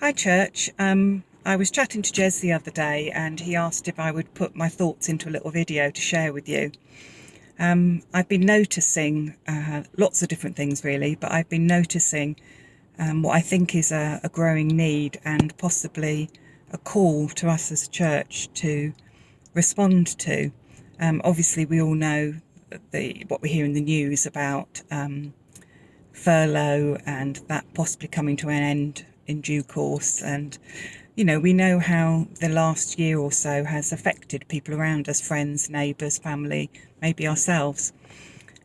Hi, Church. I was chatting to Jez the other day and he asked if I would put my thoughts into a little video to share with you. I've been noticing lots of different things, really, but I've been noticing what I think is a growing need and possibly a call to us as a church to respond to. Obviously, we all know what we hear in the news about furlough and that possibly coming to an end in due course. And, we know how the last year or so has affected people around us, friends, neighbours, family, maybe ourselves.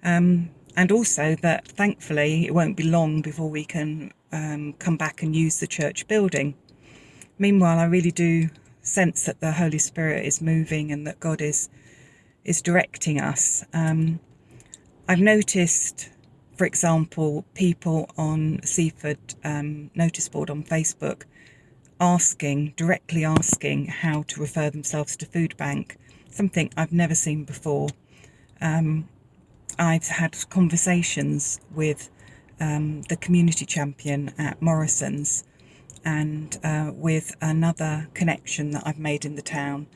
And also that thankfully it won't be long before we can come back and use the church building. Meanwhile, I really do sense that the Holy Spirit is moving and that God is directing us. I've noticed, for example, people on Seaford notice board on Facebook directly asking how to refer themselves to Food Bank, something I've never seen before. I've had conversations with the community champion at Morrison's and with another connection that I've made in the town,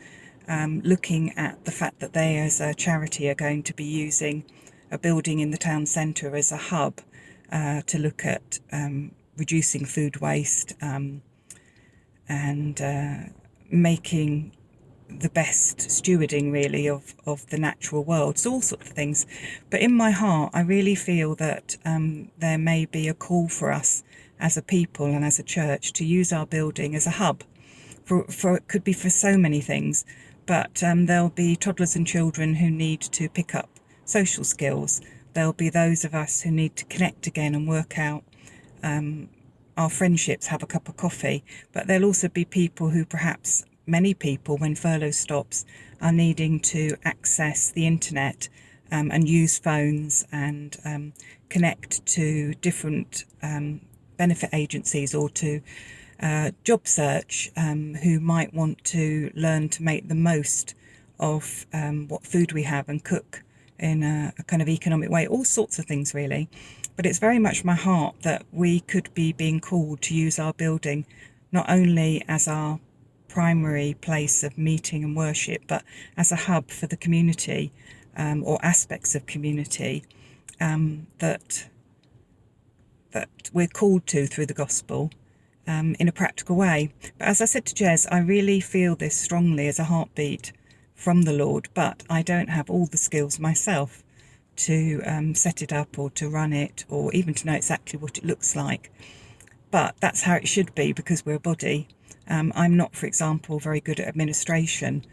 looking at the fact that they as a charity are going to be using a building in the town centre as a hub to look at reducing food waste and making the best stewarding really of the natural world, so all sorts of things. But in my heart I really feel that there may be a call for us as a people and as a church to use our building as a hub for it could be for so many things, but there'll be toddlers and children who need to pick up social skills. There'll be those of us who need to connect again and work out our friendships, have a cup of coffee. But there'll also be people who perhaps, many people, when furlough stops, are needing to access the internet and use phones and connect to different benefit agencies or to job search, who might want to learn to make the most of what food we have and cook in a kind of economic way, all sorts of things really. But it's very much my heart that we could be being called to use our building not only as our primary place of meeting and worship, but as a hub for the community or aspects of community that we're called to through the gospel in a practical way. But as I said to Jez, I really feel this strongly as a heartbeat from the Lord, but I don't have all the skills myself to set it up or to run it or even to know exactly what it looks like. But that's how it should be because we're a body. I'm not, for example, very good at administration.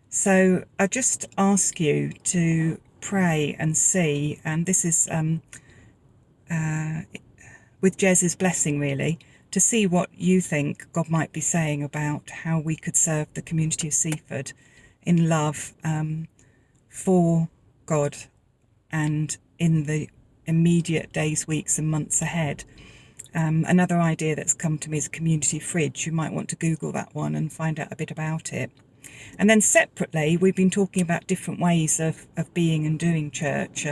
So I just ask you to pray and see, and this is with Jez's blessing really, to see what you think God might be saying about how we could serve the community of Seaford in love for God and in the immediate days, weeks and months ahead. Another idea that's come to me is a community fridge. You might want to Google that one and find out a bit about it. And then separately, we've been talking about different ways of being and doing church.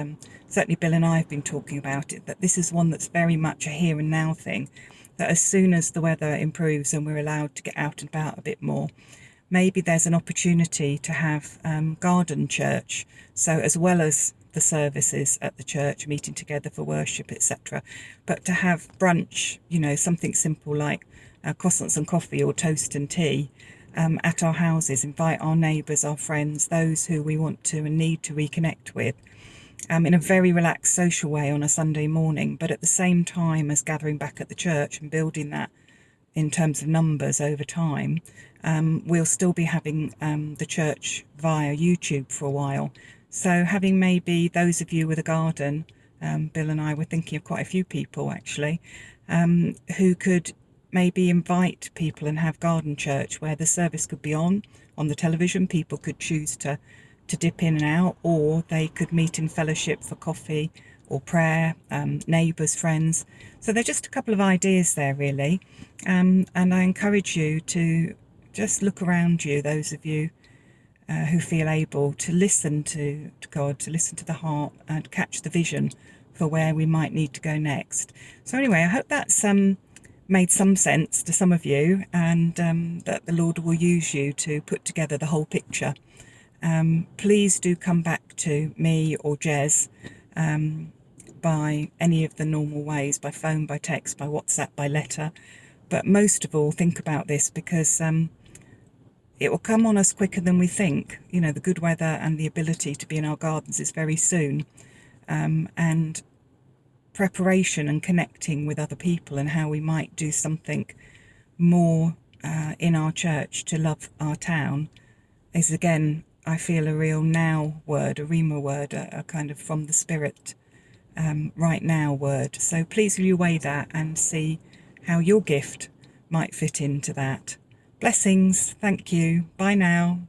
Certainly Bill and I have been talking about it, that this is one that's very much a here and now thing, that as soon as the weather improves and we're allowed to get out and about a bit more, maybe there's an opportunity to have garden church. So as well as the services at the church, meeting together for worship, etc., but to have brunch, something simple like croissants and coffee or toast and tea at our houses, invite our neighbours, our friends, those who we want to and need to reconnect with, in a very relaxed social way on a Sunday morning, but at the same time as gathering back at the church and building that in terms of numbers over time. We'll still be having the church via YouTube for a while. So having maybe those of you with a garden, Bill and I were thinking of quite a few people actually, who could maybe invite people and have garden church where the service could be on the television. People could choose to dip in and out, or they could meet in fellowship for coffee or prayer, neighbours, friends. So they're just a couple of ideas there really. And I encourage you to just look around you, those of you who feel able to listen to God, to listen to the heart and catch the vision for where we might need to go next. So anyway, I hope that's made some sense to some of you, and that the Lord will use you to put together the whole picture. Please do come back to me or Jez by any of the normal ways, by phone, by text, by WhatsApp, by letter. But most of all, think about this, because it will come on us quicker than we think. You know, the good weather and the ability to be in our gardens is very soon. And preparation and connecting with other people and how we might do something more in our church to love our town is, again, I feel a real now word, a rhema word, a kind of from the Spirit right now word. So please will you weigh that and see how your gift might fit into that. Blessings. Thank you. Bye now.